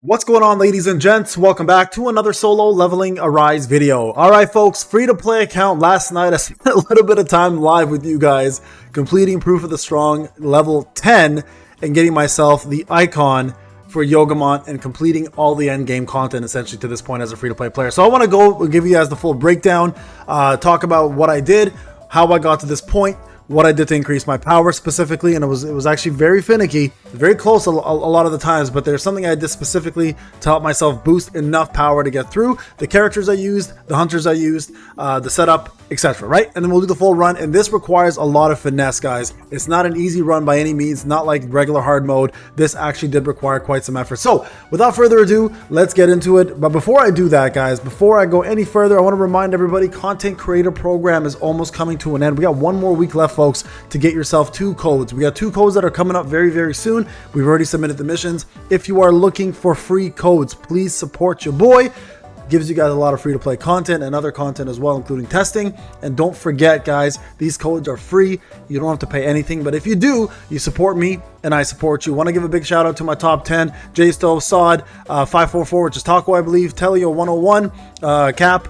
What's going on, ladies and gents? Welcome back to another solo leveling Arise video. Alright folks, free to play account. Last night I spent a little bit of time live with you guys completing Proof of the Strong level 10 and getting myself the icon for Yogumunt and completing all the end game content essentially to this point as a free to play player. So I want to go give you guys the full breakdown, talk about what I did, how I got to this point, what I did to increase my power specifically, and it was actually very finicky, very close a lot of the times, but there's something I did specifically to help myself boost enough power to get through the characters I used, the hunters I used, the setup, etc. Right? And then we'll do the full run, and this requires a lot of finesse, guys. It's not an easy run by any means, not like regular hard mode. This actually did require quite some effort. So without further ado, let's get into it. But before I do that, guys, before I go any further, I want to remind everybody, content creator program is almost coming to an end. We got one more week left, folks, to get yourself 2 codes. We got 2 codes that are coming up very soon. We've already submitted the missions. If you are looking for free codes, please support your boy. Gives you guys a lot of free to play content and other content as well, including testing. And don't forget, guys, these codes are free. You don't have to pay anything, but if you do, you support me and I support you. Want to give a big shout out to my top 10: J Stove, Sod, 544, which is Taco, I believe, Telio 101, Cap,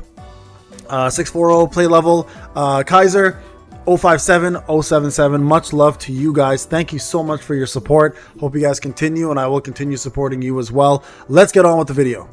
640, Play Level, Kaiser, 057, 077. Much love to you guys. Thank you so much for your support. Hope you guys continue, and I will continue supporting you as well. Let's get on with the video.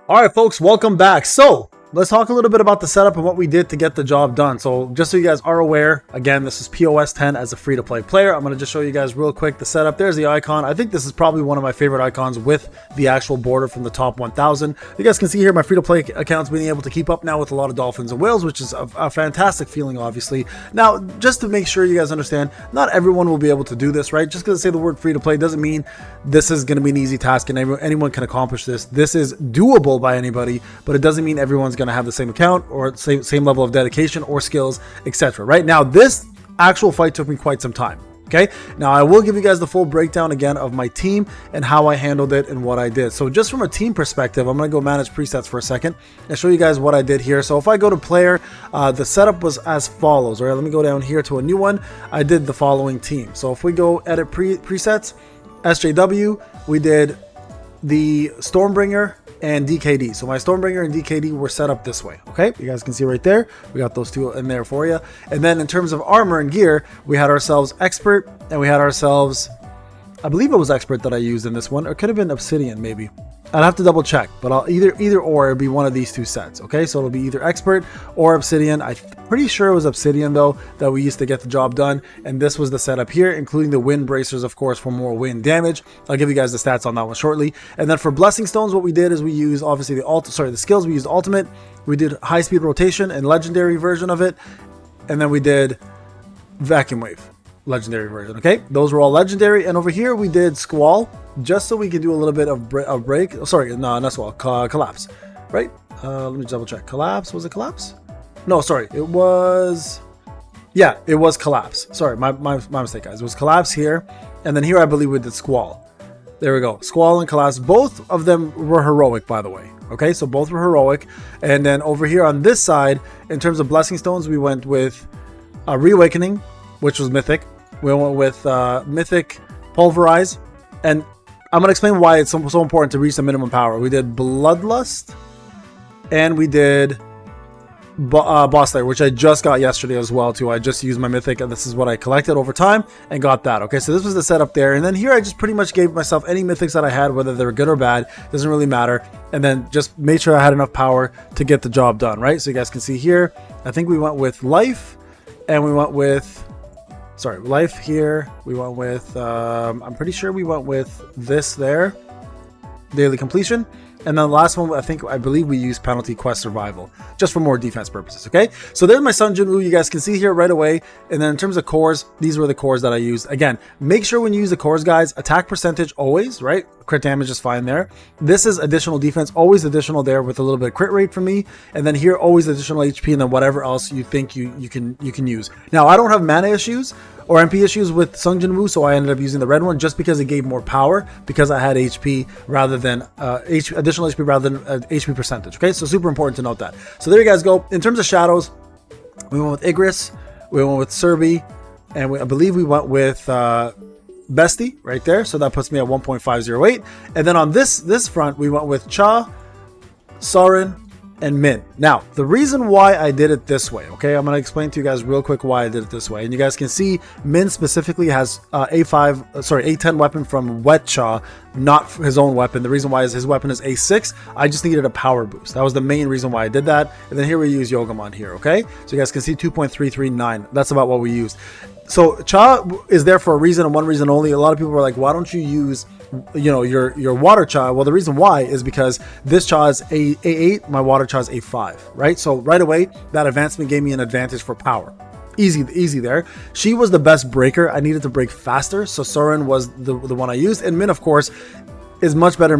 All right, folks, welcome back. So let's talk a little bit about the setup and what we did to get the job done. So just so you guys are aware, again, this is POS 10 as a free to play player. I'm going to just show you guys real quick the setup. There's the icon. I think this is probably one of my favorite icons with the actual border from the top 1000. You guys can see here my free to play accounts being able to keep up now with a lot of dolphins and whales, which is a fantastic feeling, obviously. Now, just to make sure you guys understand, not everyone will be able to do this, right? Just because I say the word free to play doesn't mean this is going to be an easy task and anyone can accomplish this. This is doable by anybody, but it doesn't mean everyone's going to have the same account or same level of dedication or skills, etc. Right now, this actual fight took me quite some time. Okay, now I will give you guys the full breakdown again of my team and how I handled it and what I did. So just from a team perspective, I'm going to go manage presets for a second and show you guys what I did here. So if I go to player, the setup was as follows. All right, let me go down here to a new one. I did the following team. So if we go edit presets, SJW, we did the Stormbringer and DKD. So my Stormbringer and DKD were set up this way. Okay, you guys can see right there, we got those two in there for you. And then in terms of armor and gear, we had ourselves Expert and we had ourselves, I believe it was Expert that I used in this one, or it could have been Obsidian maybe. I'd have to double check, but I'll either or it'll be one of these two sets. Okay, so it'll be either Expert or Obsidian. I'm pretty sure it was Obsidian though that we used to get the job done, and this was the setup here, including the wind bracers, of course, for more wind damage. I'll give you guys the stats on that one shortly. And then for blessing stones, what we did is we used obviously the skills. We used ultimate, we did high speed rotation and legendary version of it, and then we did vacuum wave. Legendary version. Okay, those were all legendary. And over here we did Squall, just so we could do a little bit of break. Oh, sorry, no, not Squall, collapse, right? Let me double check. Collapse, was it collapse? No, sorry, it was, yeah, it was collapse. Sorry, my mistake, guys. It was collapse here, and then here I believe we did Squall. There we go, Squall and collapse. Both of them were heroic, by the way. Okay, so both were heroic. And then over here on this side, in terms of blessing stones, we went with Reawakening, which was mythic. We went with mythic Pulverize, and I'm gonna explain why it's so important to reach the minimum power. We did Bloodlust, and we did Boss Slayer, which I just got yesterday as well too. I just used my mythic, and this is what I collected over time and got that. Okay, so this was the setup there, and then here I just pretty much gave myself any mythics that I had, whether they were good or bad, doesn't really matter, and then just made sure I had enough power to get the job done. Right, so you guys can see here, I think we went with life, and we went with, sorry, life here. We went with, I'm pretty sure we went with this there, daily completion. And then the last one, I believe we used penalty quest survival, just for more defense purposes. Okay, so there's my Sun Jin Woo. You guys can see here right away. And then in terms of cores, these were the cores that I used. Again, make sure when you use the cores, guys, attack percentage always, right? Crit damage is fine there. This is additional defense, always additional there with a little bit of crit rate for me. And then here, always additional HP, and then whatever else you think you can use. Now, I don't have mana issues or MP issues with Sung Jin Woo, so I ended up using the red one just because it gave more power, because I had HP rather than additional HP rather than HP percentage. Okay, so super important to note that. So there you guys go. In terms of shadows, we went with Igris, we went with Serbi, and I believe we went with Bestie right there. So that puts me at 1.508. And then on this front, we went with Cha, Soren, and Min. Now, the reason why I did it this way, okay, I'm going to explain to you guys real quick why I did it this way. And you guys can see Min specifically has A10 weapon from Wet Cha, not his own weapon. The reason why is his weapon is A6. I just needed a power boost. That was the main reason why I did that. And then here we use Yogumunt here, okay? So you guys can see 2.339. That's about what we used. So Cha is there for a reason and one reason only. A lot of people were like, why don't you use, you know, your water Cha? Well, the reason why is because this Cha is A8, my water Cha is A5, right? So right away, that advancement gave me an advantage for power. Easy there. She was the best breaker. I needed to break faster, so Soren was the one I used. And Min, of course, is much better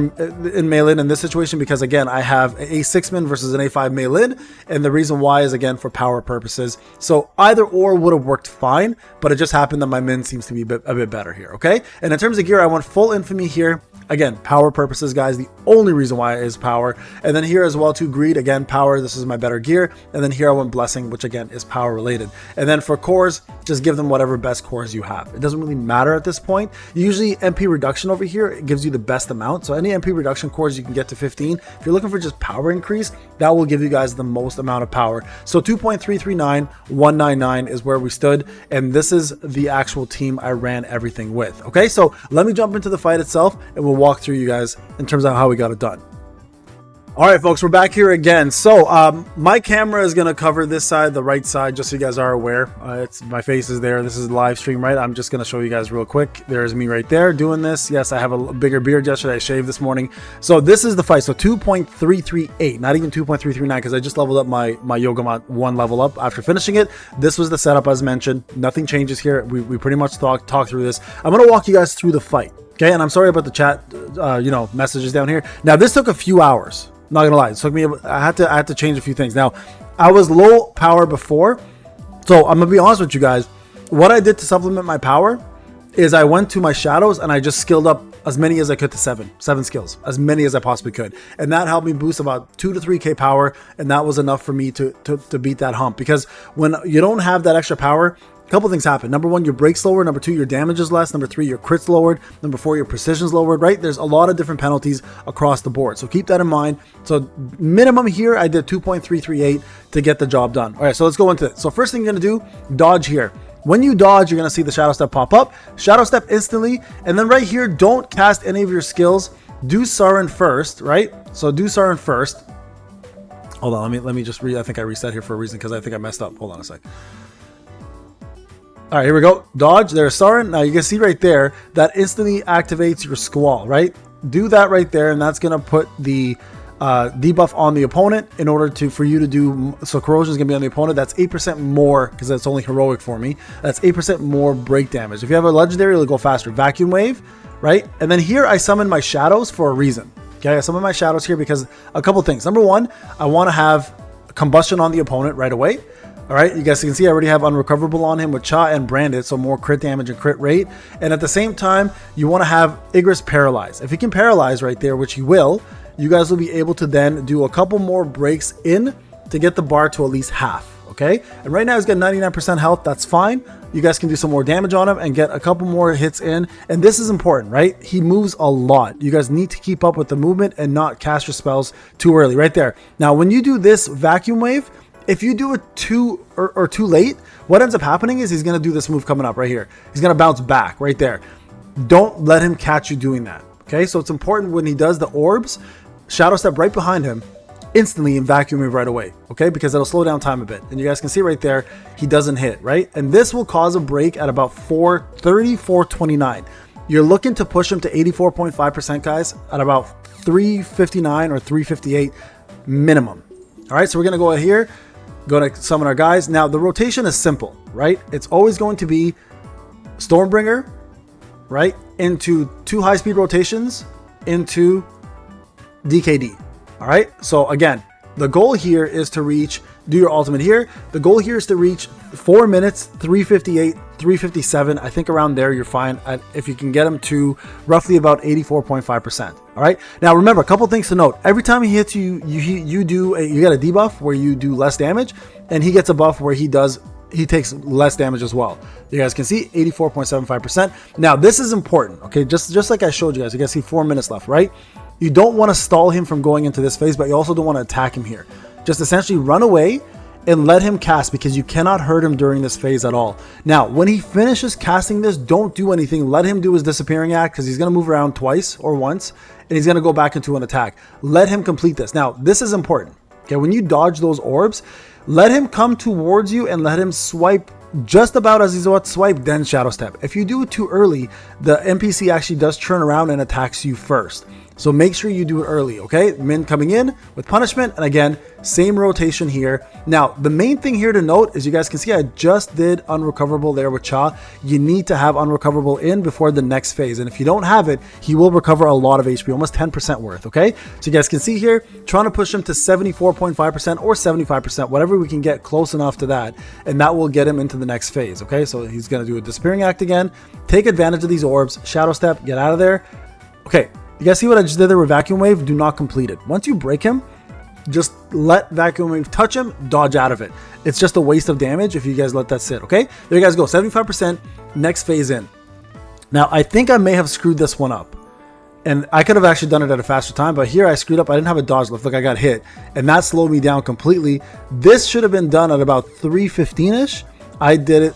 in melee in this situation because, again, I have an A6 Min versus an A5 melee, and the reason why is, again, for power purposes. So either or would have worked fine, but it just happened that my Min seems to be a bit better here, okay? And in terms of gear, I went full infamy here. Again, power purposes, guys. The only reason why is power. And then here as well, too, greed. Again, power. This is my better gear. And then here I went blessing, which again is power related. And then for cores, just give them whatever best cores you have. It doesn't really matter at this point. Usually MP reduction over here, it gives you the best amount. So any MP reduction cores you can get to 15. If you're looking for just power increase, that will give you guys the most amount of power. So 2.339, 199 is where we stood. And this is the actual team I ran everything with. Okay, so let me jump into the fight itself and we'll walk through you guys in terms of how we got it done. All right, folks, we're back here again. So my camera is going to cover this side, the right side, just so you guys are aware. It's my face is there. This is the live stream, right? I'm just going to show you guys real quick. There's me right there doing this. Yes, I have a bigger beard yesterday. I shaved this morning. So this is the fight. So 2.338, not even 2.339, because I just leveled up my Yogumunt one level up after finishing it. This was the setup as mentioned. Nothing changes here. We pretty much talk through this. I'm going to walk you guys through the fight. Okay, and I'm sorry about the chat, messages down here. Now, this took a few hours. Not gonna lie, it took me. I had to change a few things. Now, I was low power before, so I'm gonna be honest with you guys. What I did to supplement my power is I went to my shadows and I just skilled up as many as I could to seven skills, as many as I possibly could, and that helped me boost about 2 to 3k power, and that was enough for me to beat that hump. Because when you don't have that extra power, a couple things happen. Number one, your break's lower. Number two, your damage is less. Number three, your crit's lowered. Number four, your precision's lowered, right? There's a lot of different penalties across the board. So keep that in mind. So minimum here, I did 2.338 to get the job done. All right, so let's go into it. So first thing you're gonna do, dodge here. When you dodge, you're gonna see the shadow step pop up. Shadow step instantly. And then right here, don't cast any of your skills. Do Soren first, right? So do Soren first. Hold on, let me just I think I reset here for a reason because I think I messed up. Hold on a sec. All right, here we go. Dodge. There's Soren. Now you can see right there that instantly activates your squall, right? Do that right there, and that's going to put the debuff on the opponent in order for you to do. So corrosion is going to be on the opponent. That's 8% more because that's only heroic for me. That's 8% more break damage. If you have a legendary, it'll go faster. Vacuum wave, right? And then here I summon my shadows for a reason. Okay, I summon my shadows here because a couple things. Number one, I want to have combustion on the opponent right away. All right, you guys can see I already have unrecoverable on him with Cha and branded, so more crit damage and crit rate. And at the same time, you want to have Igris paralyze. If he can paralyze right there, which he will, you guys will be able to then do a couple more breaks in to get the bar to at least half. Okay, and right now he's got 99% health. That's fine. You guys can do some more damage on him and get a couple more hits in. And this is important, right? He moves a lot. You guys need to keep up with the movement and not cast your spells too early. Right there. Now, when you do this vacuum wave, if you do it too late, what ends up happening is he's going to do this move coming up right here. He's going to bounce back right there. Don't let him catch you doing that. Okay, so it's important when he does the orbs, shadow step right behind him instantly and vacuum wave right away. Okay, because it'll slow down time a bit. And you guys can see right there, he doesn't hit, right? And this will cause a break at about 430, 429. You're looking to push him to 84.5%, guys, at about 359 or 358 minimum. All right, so we're going to go ahead here. Going to summon our guys. Now, the rotation is simple, right? It's always going to be Stormbringer, right? Into 2 high-speed rotations into DKD. All right? So, again, the goal here is to reach, do your ultimate here. The goal here is to reach 4 minutes, 358, 357. I think around there you're fine if you can get him to roughly about 84.5%. All right. Now remember, a couple things to note. Every time he hits you, you get a debuff where you do less damage, and he gets a buff where he does he takes less damage as well. You guys can see 84.75%. Now this is important, okay? Just like I showed you guys, you guys see 4 minutes left, right? You don't want to stall him from going into this phase, but you also don't want to attack him here. Just essentially run away and let him cast, because you cannot hurt him during this phase at all. Now, when he finishes casting this, don't do anything. Let him do his disappearing act, because he's going to move around twice or once, and he's going to go back into an attack. Let him complete this. Now, this is important. Okay, when you dodge those orbs, let him come towards you and let him swipe just about as he's about to swipe, then shadow step. If you do it too early, the NPC actually does turn around and attacks you first. So make sure you do it early, okay? Min coming in with punishment, and again, same rotation here. Now, the main thing here to note is you guys can see I just did unrecoverable there with Cha. You need to have unrecoverable in before the next phase, and if you don't have it, he will recover a lot of HP, almost 10% worth, okay? So you guys can see here, trying to push him to 74.5% or 75%, whatever we can get close enough to that, and that will get him into the next phase, okay? So he's gonna do a disappearing act again, take advantage of these orbs, shadow step, get out of there. Okay. You guys see what I just did there with Vacuum Wave? Do not complete it. Once you break him, just let Vacuum Wave touch him, dodge out of it. It's just a waste of damage if you guys let that sit, okay? There you guys go, 75%, next phase in. Now, I think I may have screwed this one up. And I could have actually done it at a faster time, but here I screwed up. I didn't have a dodge lift. Look, I got hit, and that slowed me down completely. This should have been done at about 3:15-ish. I did it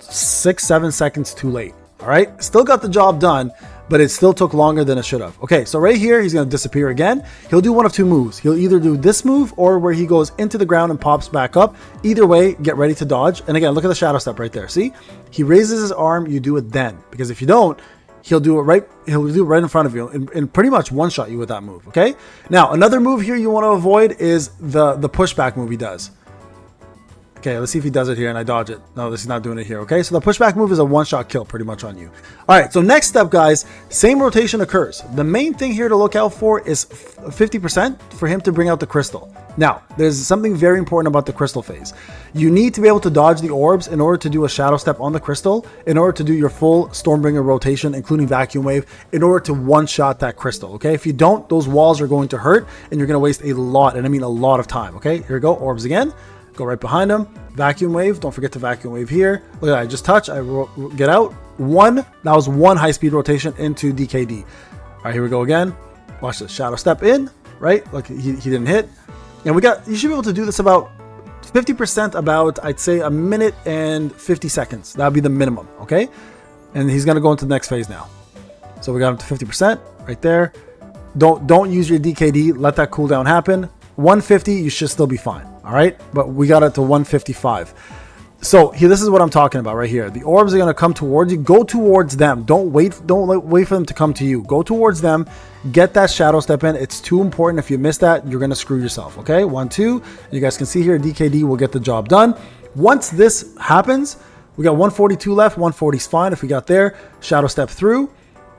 6-7 seconds too late, all right? Still got the job done, but it still took longer than it should have. Okay, so right here, he's going to disappear again. He'll do one of two moves. He'll either do this move or where he goes into the ground and pops back up. Either way, get ready to dodge. And again, look at the shadow step right there. See? He raises his arm, you do it then. Because if you don't, he'll do it right in front of you and pretty much one-shot you with that move, okay? Now, another move here you want to avoid is the pushback move he does. Okay, let's see if he does it here and I dodge it. No, this is not doing it here, okay? So the pushback move is a one-shot kill pretty much on you. All right, so next step, guys, same rotation occurs. The main thing here to look out for is 50% for him to bring out the crystal. Now, there's something very important about the crystal phase. You need to be able to dodge the orbs in order to do a shadow step on the crystal, in order to do your full Stormbringer rotation, including Vacuum Wave, in order to one-shot that crystal, okay? If you don't, those walls are going to hurt and you're going to waste a lot, and I mean a lot of time, okay? Here we go, orbs again. Go right behind him. Vacuum Wave. Don't forget to Vacuum Wave here. Look at that. I just touch. I get out. That was one high-speed rotation into DKD. All right, here we go again. Watch this. Shadow step in. Right? Look, he didn't hit. And you should be able to do this about 50%, about, I'd say, 1 minute and 50 seconds. That would be the minimum. Okay? And he's going to go into the next phase now. So we got him to 50% right there. Don't use your DKD. Let that cooldown happen. 150, you should still be fine. All right, but we got it to 155. So here, this is what I'm talking about right here. The orbs are going to come towards you. Go towards them. Don't wait for them to come to you. Go towards them. Get that shadow step in. It's too important. If you miss that, you're going to screw yourself. Okay, 1, 2. You guys can see here, DKD will get the job done. Once this happens, we got 142 left. 140 is fine if we got there. Shadow step through.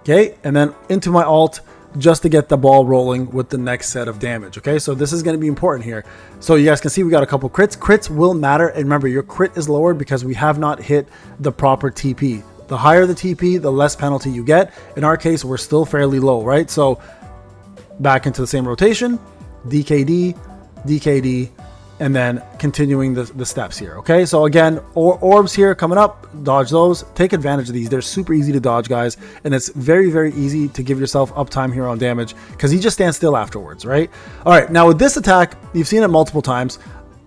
Okay, and then into my alt, just to get the ball rolling with the next set of damage. Okay, so this is going to be important here. So you guys can see we got a couple crits. Crits will matter, and remember, your crit is lowered because we have not hit the proper TP. The higher the TP, the less penalty you get. In our case, we're still fairly low, right? So back into the same rotation, DKD, DKD, and then continuing the steps here. Okay, so again, orbs here coming up, dodge those. Take advantage of these. They're super easy to dodge, guys, and it's very, very easy to give yourself uptime here on damage because he just stands still afterwards, right? All right, now with this attack, you've seen it multiple times.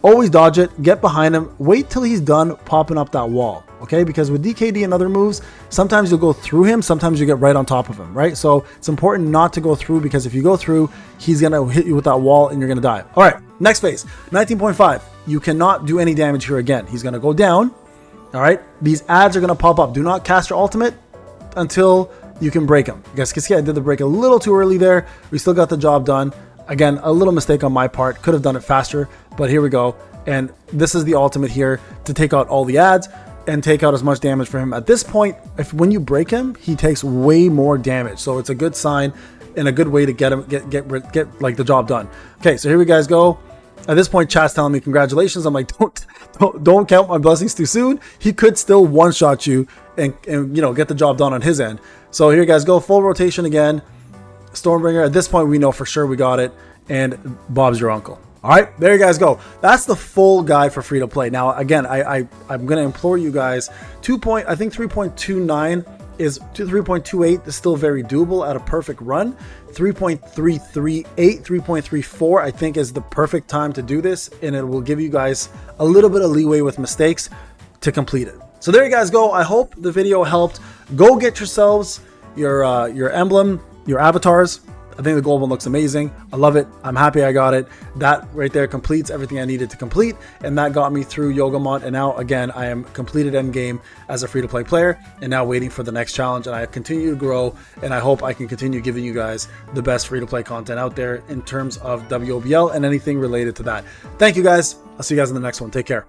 Always dodge it, get behind him, wait till he's done popping up that wall, okay? Because with DKD and other moves, sometimes you'll go through him, sometimes you get right on top of him, right? So it's important not to go through, because if you go through, he's gonna hit you with that wall and you're gonna die. All right, next phase, 19.5. You cannot do any damage here again. He's gonna go down, all right? These ads are gonna pop up. Do not cast your ultimate until you can break him. You guys can see I did the break a little too early there. We still got the job done. Again, a little mistake on my part. Could have done it faster, but here we go. And this is the ultimate here to take out all the ads and take out as much damage for him. At this point, when you break him, he takes way more damage. So it's a good sign and a good way to get him get like the job done. Okay, so here we guys go. At this point, chat's telling me congratulations. I'm like, don't count my blessings too soon. He could still one-shot you and you know, get the job done on his end. So here you guys go, full rotation again. Stormbringer. At this point, we know for sure we got it, and Bob's your uncle. All right, there you guys go. That's the full guide for free to play. Now, again, I'm going to implore you guys, I think 3.29 is to 3.28 is still very doable at a perfect run. 3.338, 3.34, I think is the perfect time to do this, and it will give you guys a little bit of leeway with mistakes to complete it. So there you guys go. I hope the video helped. Go get yourselves your emblem, your avatars. I think the gold one looks amazing. I love it. I'm happy I got it. That right there completes everything I needed to complete, and that got me through Yogumunt. And now, again, I am completed endgame as a free-to-play player, and now waiting for the next challenge. And I continue to grow, and I hope I can continue giving you guys the best free-to-play content out there in terms of WOBL and anything related to that. Thank you, guys. I'll see you guys in the next one. Take care.